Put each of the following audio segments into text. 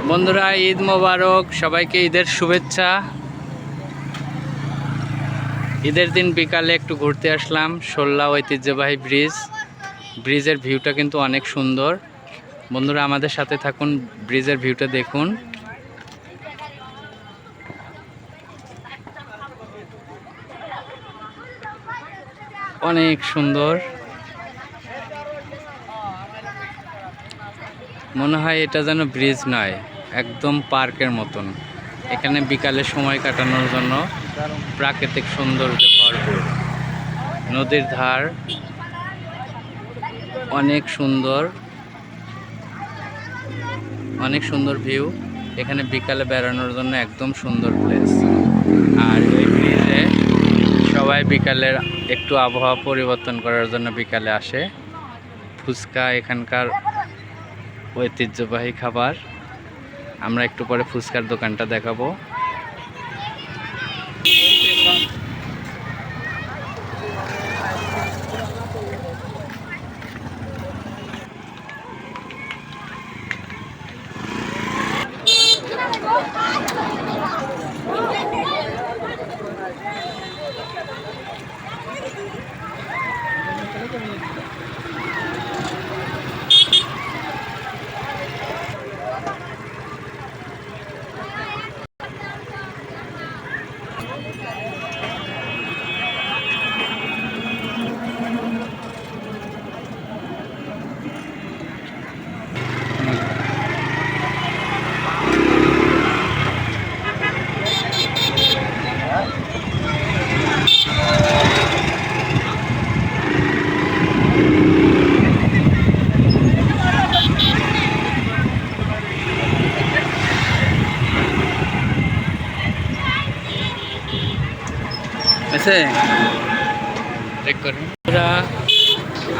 বন্ধুরা, ঈদ মোবারক, সবাইকে ঈদের শুভেচ্ছা। ঈদের দিন বিকালে একটু ঘুরতে আসলাম শোল্লা ঐতিহ্যবাহী ব্রিজের ভিউটা কিন্তু অনেক সুন্দর। বন্ধুরা, আমাদের সাথে থাকুন, ব্রিজের ভিউটা দেখুন। অনেক সুন্দর, মনে হয় এটা যেন ব্রিজ নয়, একদম পার্কের মতন। এখানে বিকালে সময় কাটানোর জন্য প্রাকৃতিক সৌন্দর্যে ভরপুর। নদীর ধার অনেক সুন্দর, অনেক সুন্দর ভিউ। এখানে বিকালে বেড়ানোর জন্য একদম সুন্দর প্লেস। আর এই ব্রিজে সবাই বিকালের একটু আবহাওয়া পরিবর্তন করার জন্য বিকালে আসে। ফুচকা এখানকার ঐতিহ্যবাহী খাবার। আমরা একটু পরে ফুচকার দোকানটা দেখাবো।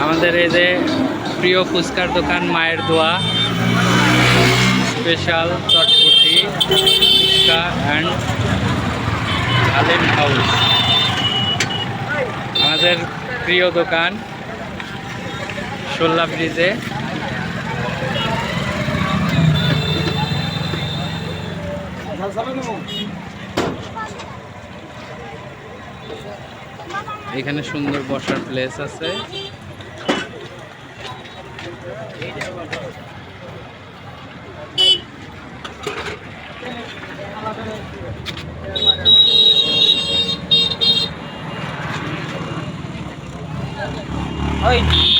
আমাদের এই যে প্রিয় ফুচকার দোকান মায়ের দোয়া, special chotpoti fuchka and Alim house, আমাদের প্রিয় দোকান শোল্লা ব্রিজে। এখানে সুন্দর বসার প্লেস আছে।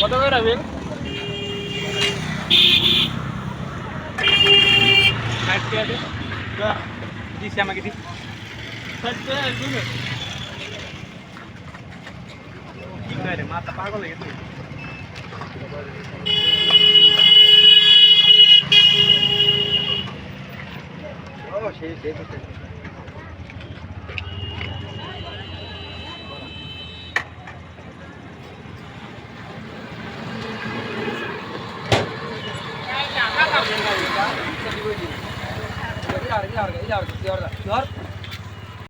কত করে রাখবেন? দিচ্ছি আমাকে দিচ্ছি মাথা পাগল হয়ে গেছে। ও সেই